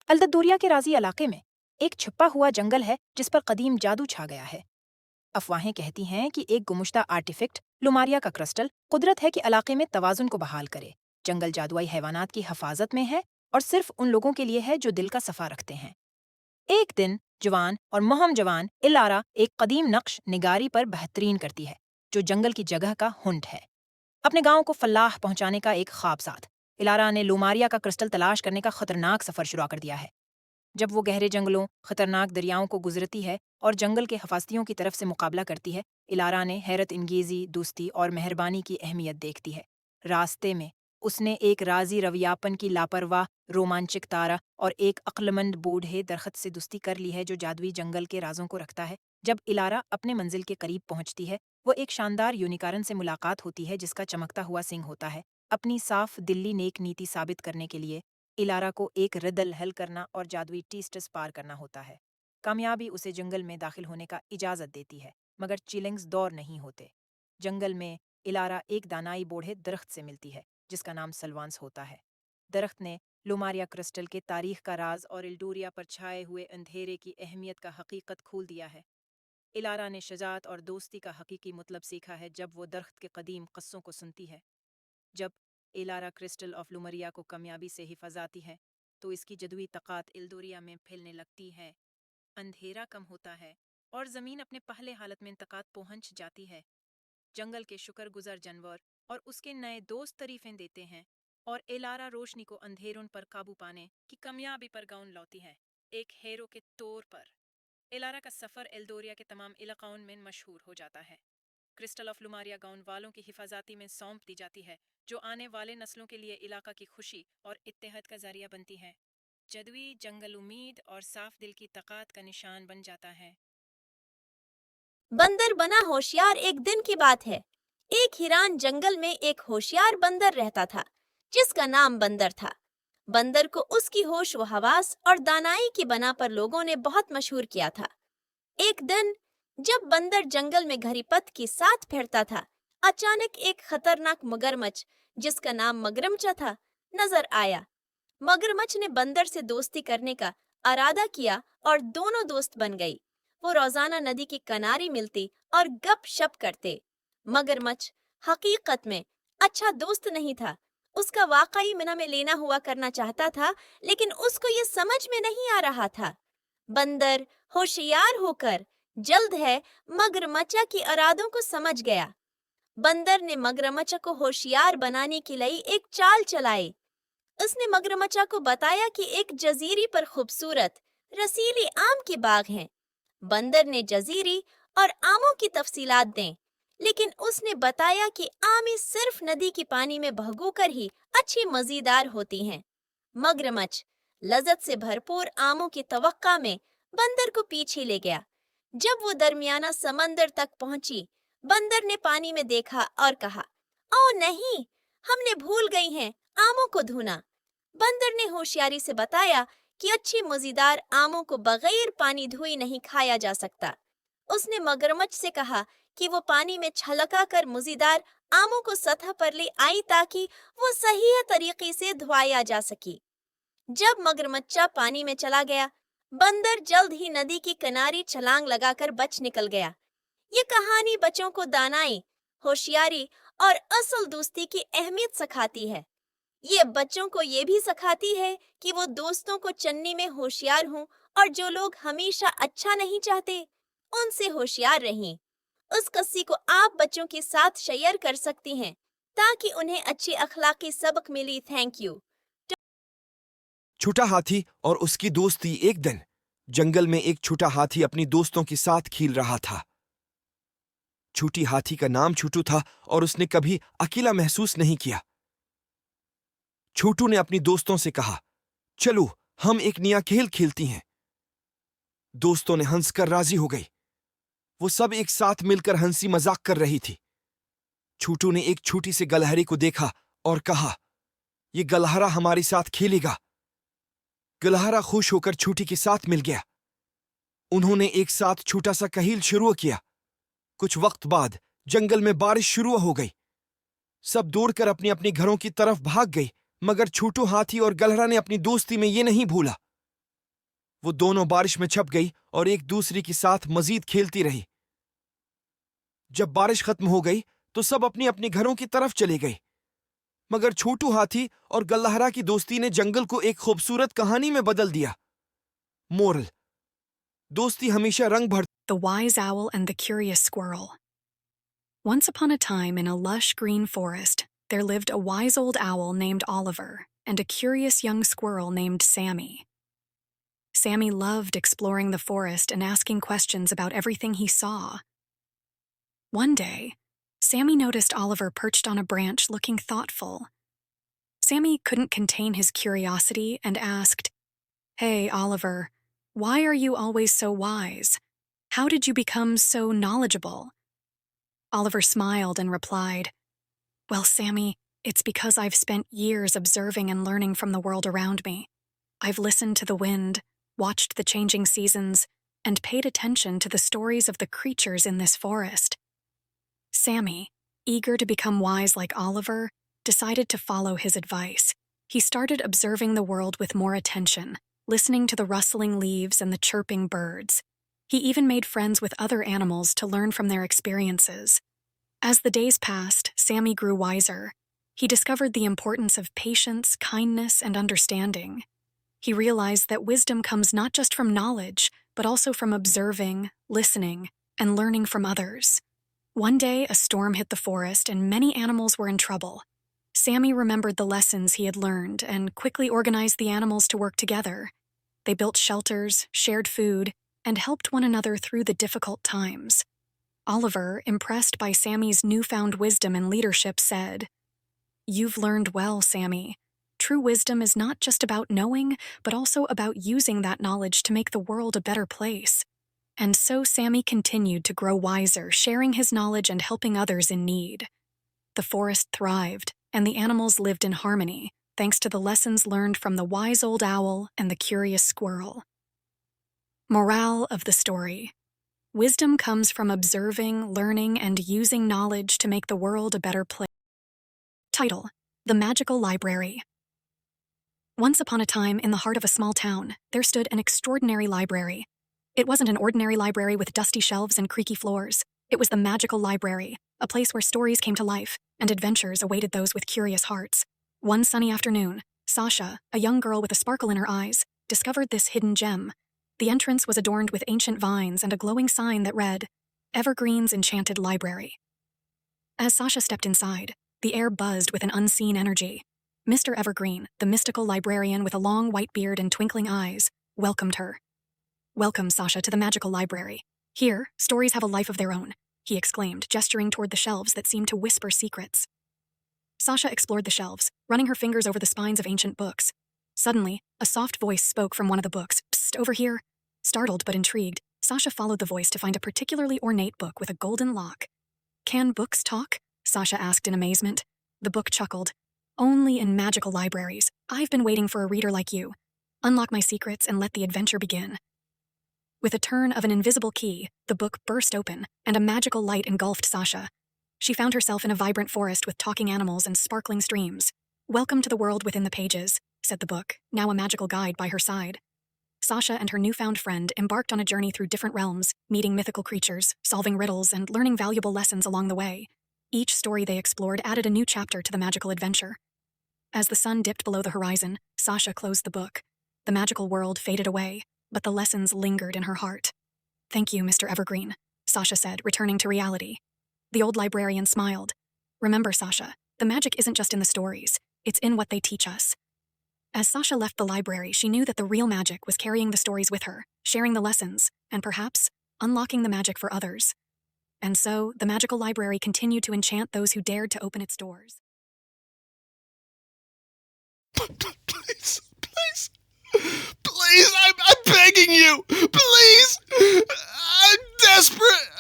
अलददूरिया के राजी इलाके में एक छुपा हुआ जंगल है जिस पर कदीम जादू छा गया है। अफवाहें कहती हैं कि एक गुमुश्ता आर्टिफैक्ट लुमारिया का क्रिस्टल कुदरत है कि इलाके में तवाजुन को बहाल करे। जंगल जादुई हैवानात की हिफाजत में है और सिर्फ उन लोगों के लिए है जो दिल का सफा रखते हैं। एक दिन जवान और मुहम जवान इलारा एक कदीम नक्श निगारी पर बेहतरीन करती है जो जंगल की जगह का हुंट है। अपने गांव को फलाह पहुंचाने का एक ख्वाब साथ इलारा ने लुमारिया का क्रिस्टल तलाश करने का खतरनाक सफर शुरू कर दिया है। जब वो गहरे जंगलों, खतरनाक दरियाओं को गुजरती है और जंगल के हफास्तियों की तरफ से मुकाबला करती है, इलारा ने हैरत इंगेजी, दोस्ती और मेहरबानी की अहमियत देखती है। रास्ते में उसने एक राजी रवियापन की लापरवाह रोमांचक तारा और एक अक्लमंद बूढ़े दरख्त से दोस्ती कर ली है जो जादुई जंगल के राजों को रखता है। जब इलारा अपने मंजिल के करीब पहुंचती है, वो एक शानदार यूनिकॉर्न से मुलाकात होती है जिसका चमकता हुआ सिंह होता है। अपनी साफ दिल्ली नेक नीति साबित करने के लिए इलारा को एक रिदल हल करना और जादुई टीस्टस पार करना होता है। कामयाबी उसे जंगल में दाखिल होने का इजाज़त देती है, मगर चिलिंग्स दौर नहीं होते। जंगल में इलारा एक दानाई बूढ़े दरख्त से मिलती है जिसका नाम सलवांस होता है। दरख्त ने लुमारिया क्रिस्टल के तारीख का राज और इल्डूरिया पर छाए हुए अंधेरे की अहमियत का हकीकत खोल दिया है। इलारा ने शजात और दोस्ती का हकीकी मतलब सीखा है जब वो दरख्त के कदीम क़स्सों को सुनती है। जब इलारा क्रिस्टल ऑफ लुमरिया को कामयाबी से हिफाजती है तो इसकी जदुई तकात इल्दोरिया में फैलने लगती है। अंधेरा कम होता है और ज़मीन अपने पहले हालत में तकात पहुंच जाती है। जंगल के शुक्रगुजार जानवर और उसके नए दोस्त तरीफें देते हैं और इलारा रोशनी को अंधेरों पर काबू पाने की कामयाबी पर गाउन लौती है। एक हेरो के तौर पर इलारा का सफ़र एल्दोरिया के तमाम इलाकाओं में मशहूर हो जाता है। क्रिस्टल ऑफ लुमारिया गाउन वालों की हिफाजती में सौंप दी जाती है जो आने वाले नस्लों के लिए इलाका की खुशी और इत्तेहाद का जरिया बनती है। जदुई जंगल उम्मीद और साफ दिल की तकात का निशान बन जाता है। बंदर बना होशियार। एक दिन की बात है, एक हिरान जंगल में एक होशियार बंदर रहता था जिसका नाम बंदर था। बंदर को उसकी होश व हवास और दानाई की बना पर लोगों ने बहुत मशहूर किया था। एक दिन जब बंदर जंगल में घरीपत के साथ फिरता था, अचानक एक खतरनाक मगरमच्छ जिसका नाम मगरमच्छ था नजर आया। मगरमच्छ ने बंदर से दोस्ती करने का इरादा किया और दोनों दोस्त बन गई। वो रोजाना नदी के किनारे मिलते और गपशप करते। मगरमच्छ हकीकत में अच्छा दोस्त नहीं था, उसका वाकई मना में लेना हुआ करना चाहता था, लेकिन उसको ये समझ में नहीं आ रहा था। बंदर होशियार होकर जल्द है मगरमच्छ की इरादों को समझ गया। बंदर ने मगरमच्छ को होशियार बनाने के लिए एक चाल चलाई। उसने मगरमच्छ को बताया कि एक जजीरे पर खूबसूरत रसीले आम के बाग हैं। बंदर ने जजीरे और आमों की तफसीलात दें, लेकिन उसने बताया कि आमें सिर्फ नदी के पानी में भगोकर ही अच्छी मजेदार होती हैं। मगरमच्छ लज़्ज़त से भरपूर आमों की तवक्का में बंदर को पीछे ले गया। जब वो दरमियाना समंदर तक पहुंची, बंदर ने पानी में देखा और कहा, ओ नहीं, हमने भूल गई हैं आमों को धोना। बंदर ने होशियारी से बताया कि अच्छी मजेदार आमों को बगैर पानी धोए नहीं खाया जा सकता। उसने मगरमच्छ से कहा कि वो पानी में छलका कर मजेदार आमों को सतह पर ले आई ताकि वो सही तरीके से धोया जा सके। जब मगरमच्छ पानी में चला गया, बंदर जल्द ही नदी के किनारे छलांग लगाकर बच निकल गया। ये कहानी बच्चों को दानाई, होशियारी और असल दोस्ती की अहमियत सिखाती है। ये बच्चों को ये भी सिखाती है कि वो दोस्तों को चुनने में होशियार हों और जो लोग हमेशा अच्छा नहीं चाहते उनसे होशियार रहें। उस किस्से को आप बच्चों के साथ शेयर कर सकती हैं ताकि उन्हें अच्छे अखलाकी सबक मिले। Thank you. छोटा हाथी और उसकी दोस्ती। एक दिन जंगल में एक छोटा हाथी अपनी दोस्तों के साथ खेल रहा था। छोटी हाथी का नाम छोटू था और उसने कभी अकेला महसूस नहीं किया। छोटू ने अपनी दोस्तों से कहा, चलो हम एक नया खेल खेलती हैं। दोस्तों ने हंसकर राजी हो गई। वो सब एक साथ मिलकर हंसी मजाक कर रही थी। छोटू ने एक छोटी सी गलहरी को देखा और कहा, ये गलहरा हमारे साथ खेलेगा। गलहरा खुश होकर छोटी के साथ मिल गया। उन्होंने एक साथ छोटा सा खेल शुरू किया। कुछ वक्त बाद जंगल में बारिश शुरू हो गई। सब दौड़कर अपने अपने घरों की तरफ भाग गई, मगर छोटू हाथी और गलहरा ने अपनी दोस्ती में ये नहीं भूला। वो दोनों बारिश में छप गई और एक दूसरे के साथ मजीद खेलती रही। जब बारिश खत्म हो गई तो सब अपनी अपनी घरों की तरफ चले गए, मगर छोटू हाथी और गल्लाहरा की दोस्ती ने जंगल को एक खूबसूरत कहानी में बदल दिया। मोरल: दोस्ती हमेशा रंग भर। The Wise Owl and the Curious Squirrel. Once upon a time, in a lush green forest, there lived a wise old owl named Oliver and a curious young squirrel named Sammy. Sammy loved exploring the forest and asking questions about everything he saw. One day, Sammy noticed Oliver perched on a branch looking thoughtful. Sammy couldn't contain his curiosity and asked, "Hey, Oliver, why are you always so wise? How did you become so knowledgeable?" Oliver smiled and replied, "Well, Sammy, it's because I've spent years observing and learning from the world around me. I've listened to the wind, watched the changing seasons, and paid attention to the stories of the creatures in this forest." Sammy, eager to become wise like Oliver, decided to follow his advice. He started observing the world with more attention, listening to the rustling leaves and the chirping birds. He even made friends with other animals to learn from their experiences. As the days passed, Sammy grew wiser. He discovered the importance of patience, kindness, and understanding. He realized that wisdom comes not just from knowledge, but also from observing, listening, and learning from others. One day, a storm hit the forest and many animals were in trouble. Sammy remembered the lessons he had learned and quickly organized the animals to work together. They built shelters, shared food, and helped one another through the difficult times. Oliver, impressed by Sammy's newfound wisdom and leadership, said, "You've learned well, Sammy. True wisdom is not just about knowing, but also about using that knowledge to make the world a better place." And so Sammy continued to grow wiser, sharing his knowledge and helping others in need. The forest thrived, and the animals lived in harmony, thanks to the lessons learned from the wise old owl and the curious squirrel. Morale of the story: wisdom comes from observing, learning, and using knowledge to make the world a better place. Title: The Magical Library. Once upon a time, in the heart of a small town, there stood an extraordinary library. It wasn't an ordinary library with dusty shelves and creaky floors. It was the magical library, a place where stories came to life and adventures awaited those with curious hearts. One sunny afternoon, Sasha, a young girl with a sparkle in her eyes, discovered this hidden gem. The entrance was adorned with ancient vines and a glowing sign that read, "Evergreen's Enchanted Library." As Sasha stepped inside, the air buzzed with an unseen energy. Mr. Evergreen, the mystical librarian with a long white beard and twinkling eyes, welcomed her. "Welcome, Sasha, to the magical library. Here, stories have a life of their own," he exclaimed, gesturing toward the shelves that seemed to whisper secrets. Sasha explored the shelves, running her fingers over the spines of ancient books. Suddenly, a soft voice spoke from one of the books. "Psst, over here." Startled but intrigued, Sasha followed the voice to find a particularly ornate book with a golden lock. "Can books talk?" Sasha asked in amazement. The book chuckled. "Only in magical libraries. I've been waiting for a reader like you. Unlock my secrets and let the adventure begin." With a turn of an invisible key, the book burst open, and a magical light engulfed Sasha. She found herself in a vibrant forest with talking animals and sparkling streams. "Welcome to the world within the pages," said the book, now a magical guide by her side. Sasha and her newfound friend embarked on a journey through different realms, meeting mythical creatures, solving riddles, and learning valuable lessons along the way. Each story they explored added a new chapter to the magical adventure. As the sun dipped below the horizon, Sasha closed the book. The magical world faded away, but the lessons lingered in her heart. "Thank you, Mr. Evergreen," Sasha said, returning to reality. The old librarian smiled. "Remember, Sasha, the magic isn't just in the stories, it's in what they teach us." As Sasha left the library, she knew that the real magic was carrying the stories with her, sharing the lessons, and perhaps unlocking the magic for others. And so, the magical library continued to enchant those who dared to open its doors. Please, please, please, I'm begging you, please, I'm desperate.